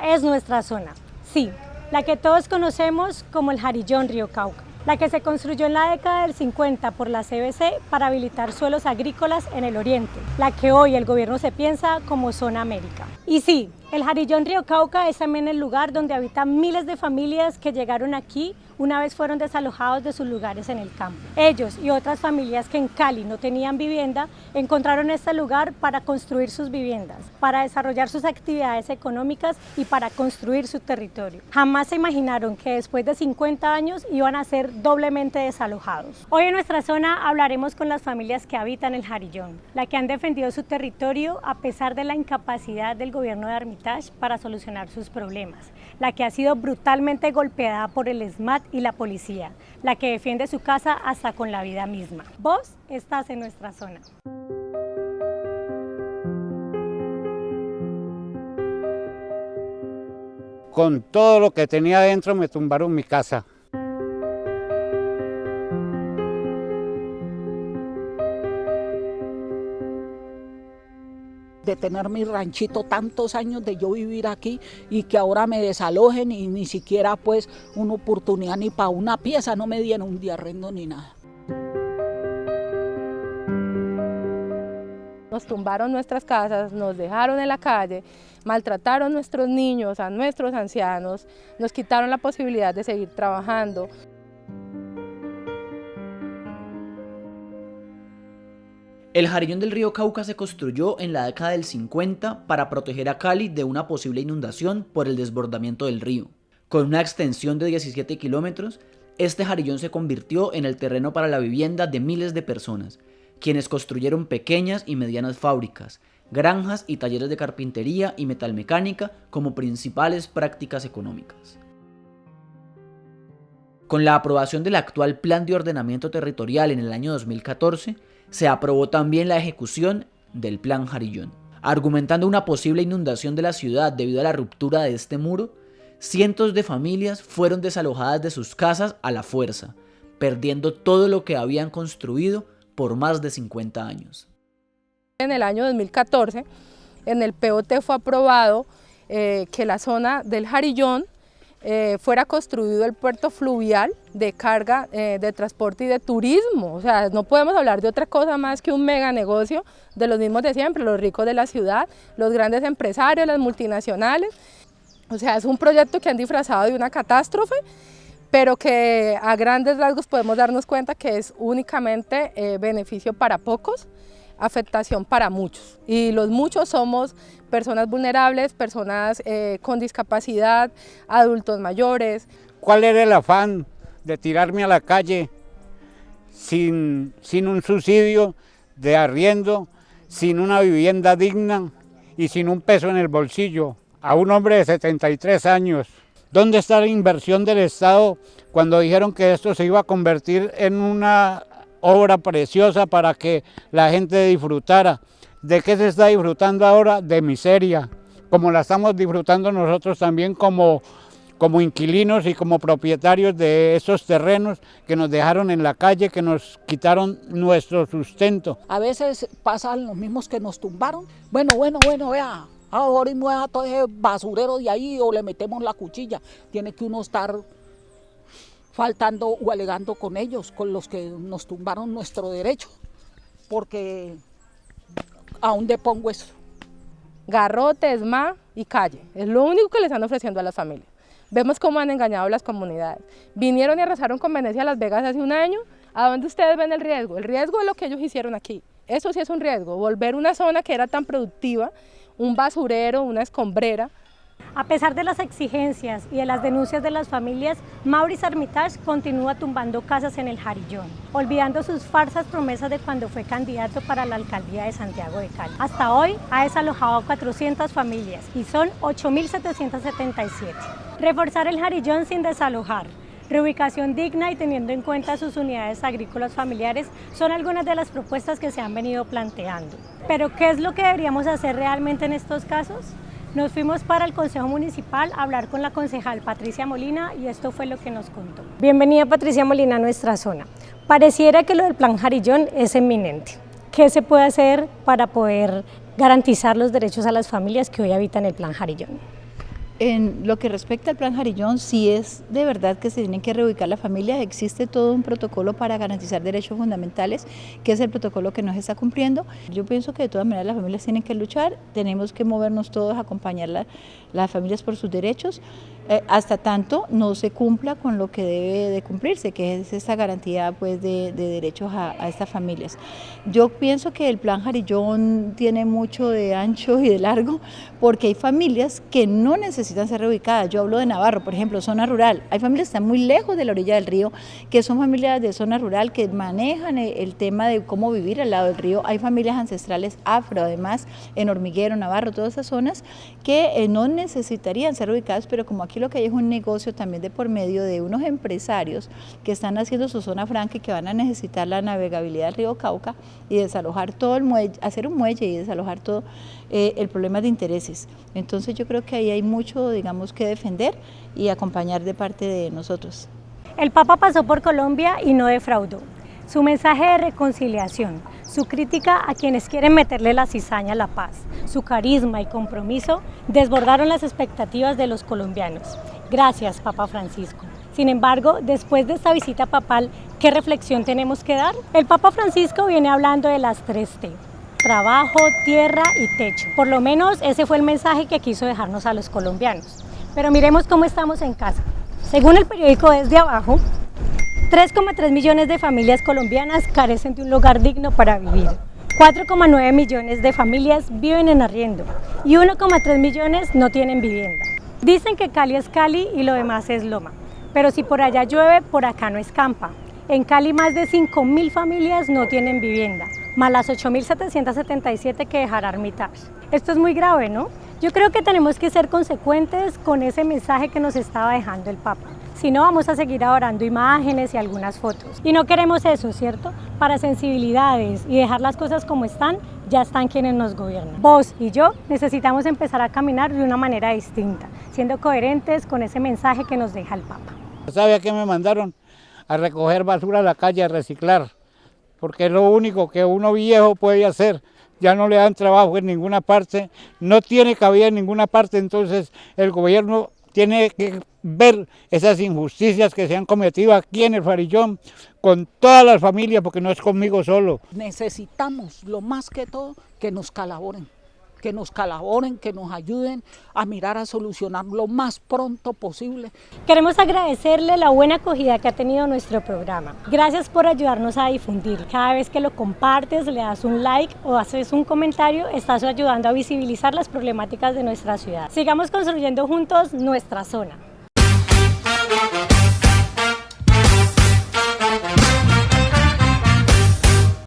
es nuestra zona, sí, la que todos conocemos como el Jarillón Río Cauca, la que se construyó en la década del 50 por la CBC para habilitar suelos agrícolas en el oriente, la que hoy el gobierno se piensa como zona América. Y sí, el Jarillón Río Cauca es también el lugar donde habitan miles de familias que llegaron aquí una vez fueron desalojados de sus lugares en el campo. Ellos y otras familias que en Cali no tenían vivienda encontraron este lugar para construir sus viviendas, para desarrollar sus actividades económicas y para construir su territorio. Jamás se imaginaron que después de 50 años iban a ser doblemente desalojados. Hoy en nuestra zona hablaremos con las familias que habitan el Jarillón, la que han defendido su territorio a pesar de la incapacidad del gobierno de Armitage para solucionar sus problemas, la que ha sido brutalmente golpeada por el SMAT y la policía, la que defiende su casa hasta con la vida misma. Vos estás en nuestra zona. Con todo lo que tenía adentro me tumbaron mi casa. De tener mi ranchito tantos años de yo vivir aquí y que ahora me desalojen y ni siquiera pues una oportunidad ni para una pieza no me dieron un día arriendo ni nada. Nos tumbaron nuestras casas, nos dejaron en la calle, maltrataron a nuestros niños, a nuestros ancianos, nos quitaron la posibilidad de seguir trabajando. El Jarillón del Río Cauca se construyó en la década del 50 para proteger a Cali de una posible inundación por el desbordamiento del río. Con una extensión de 17 kilómetros, este jarillón se convirtió en el terreno para la vivienda de miles de personas, quienes construyeron pequeñas y medianas fábricas, granjas y talleres de carpintería y metalmecánica como principales prácticas económicas. Con la aprobación del actual Plan de Ordenamiento Territorial en el año 2014, se aprobó también la ejecución del Plan Jarillón. Argumentando una posible inundación de la ciudad debido a la ruptura de este muro, cientos de familias fueron desalojadas de sus casas a la fuerza, perdiendo todo lo que habían construido por más de 50 años. En el año 2014, en el POT fue aprobado que la zona del Jarillón fuera construido el puerto fluvial de carga, de transporte y de turismo. O sea, no podemos hablar de otra cosa más que un mega negocio de los mismos de siempre, los ricos de la ciudad, los grandes empresarios, las multinacionales. O sea, es un proyecto que han disfrazado de una catástrofe, pero que a grandes rasgos podemos darnos cuenta que es únicamente beneficio para pocos, afectación para muchos, y los muchos somos personas vulnerables, personas con discapacidad, adultos mayores. ¿Cuál era el afán de tirarme a la calle sin un subsidio de arriendo, sin una vivienda digna y sin un peso en el bolsillo? A un hombre de 73 años. ¿Dónde está la inversión del Estado cuando dijeron que esto se iba a convertir en una obra preciosa para que la gente disfrutara? ¿De qué se está disfrutando ahora? De miseria, como la estamos disfrutando nosotros también como inquilinos y como propietarios de esos terrenos que nos dejaron en la calle, que nos quitaron nuestro sustento. A veces pasan los mismos que nos tumbaron. Bueno, vea, ahora mueva todo ese basurero de ahí o le metemos la cuchilla. Tiene que uno estar faltando o alegando con ellos, con los que nos tumbaron nuestro derecho, porque ¿a dónde pongo eso? Garrote, ESMA y calle, es lo único que le están ofreciendo a las familias. Vemos cómo han engañado a las comunidades. Vinieron y arrasaron con Venecia Las Vegas hace un año. ¿A dónde ustedes ven el riesgo? El riesgo es lo que ellos hicieron aquí. Eso sí es un riesgo, volver una zona que era tan productiva, un basurero, una escombrera. A pesar de las exigencias y de las denuncias de las familias, Maurice Armitage continúa tumbando casas en el Jarillón, olvidando sus falsas promesas de cuando fue candidato para la alcaldía de Santiago de Cali. Hasta hoy ha desalojado a 400 familias y son 8.777. Reforzar el Jarillón sin desalojar, reubicación digna y teniendo en cuenta sus unidades agrícolas familiares son algunas de las propuestas que se han venido planteando. Pero, ¿qué es lo que deberíamos hacer realmente en estos casos? Nos fuimos para el Consejo Municipal a hablar con la concejal Patricia Molina y esto fue lo que nos contó. Bienvenida Patricia Molina a nuestra zona. Pareciera que lo del Plan Jarillón es inminente. ¿Qué se puede hacer para poder garantizar los derechos a las familias que hoy habitan el Plan Jarillón? En lo que respecta al Plan Jarillón, sí es de verdad que se tienen que reubicar las familias. Existe todo un protocolo para garantizar derechos fundamentales, que es el protocolo que no se está cumpliendo. Yo pienso que de todas maneras las familias tienen que luchar, tenemos que movernos todos a acompañar las familias por sus derechos, hasta tanto no se cumpla con lo que debe de cumplirse, que es esta garantía pues, de derechos a estas familias. Yo pienso que el Plan Jarillón tiene mucho de ancho y de largo, porque hay familias que no necesitan ser reubicadas. Yo hablo de Navarro, por ejemplo, zona rural. Hay familias que están muy lejos de la orilla del río, que son familias de zona rural que manejan el tema de cómo vivir al lado del río. Hay familias ancestrales afro, además, en Hormiguero, Navarro, todas esas zonas que no necesitarían ser reubicadas, pero como aquí lo que hay es un negocio también de por medio de unos empresarios que están haciendo su zona franca y que van a necesitar la navegabilidad del río Cauca y desalojar todo el muelle, hacer un muelle y desalojar todo el problema de intereses. Entonces yo creo que ahí hay mucho, digamos, que defender y acompañar de parte de nosotros. El Papa pasó por Colombia y no defraudó. Su mensaje de reconciliación, su crítica a quienes quieren meterle la cizaña a la paz, su carisma y compromiso desbordaron las expectativas de los colombianos. Gracias, Papa Francisco. Sin embargo, después de esta visita papal, ¿qué reflexión tenemos que dar? El Papa Francisco viene hablando de las 3T. Trabajo, tierra y techo. Por lo menos ese fue el mensaje que quiso dejarnos a los colombianos. Pero miremos cómo estamos en casa. Según el periódico Desde Abajo, 3,3 millones de familias colombianas carecen de un lugar digno para vivir. 4,9 millones de familias viven en arriendo y 1,3 millones no tienen vivienda. Dicen que Cali es Cali y lo demás es loma, pero si por allá llueve, por acá no escampa. En Cali más de 5.000 familias no tienen vivienda, más las 8.777 que dejará Armitage. Esto es muy grave, ¿no? Yo creo que tenemos que ser consecuentes con ese mensaje que nos estaba dejando el Papa. Si no, vamos a seguir adorando imágenes y algunas fotos. Y no queremos eso, ¿cierto? Para sensibilidades y dejar las cosas como están, ya están quienes nos gobiernan. Vos y yo necesitamos empezar a caminar de una manera distinta, siendo coherentes con ese mensaje que nos deja el Papa. ¿Sabe a qué me mandaron? A recoger basura a la calle, a reciclar, porque es lo único que uno viejo puede hacer. Ya no le dan trabajo en ninguna parte, no tiene cabida en ninguna parte, entonces el gobierno tiene que ver esas injusticias que se han cometido aquí en el Jarillón con todas las familias, porque no es conmigo solo. Necesitamos, lo más que todo, que nos colaboren, que nos ayuden a mirar a solucionar lo más pronto posible. Queremos agradecerle la buena acogida que ha tenido nuestro programa. Gracias por ayudarnos a difundir. Cada vez que lo compartes, le das un like o haces un comentario, estás ayudando a visibilizar las problemáticas de nuestra ciudad. Sigamos construyendo juntos nuestra zona.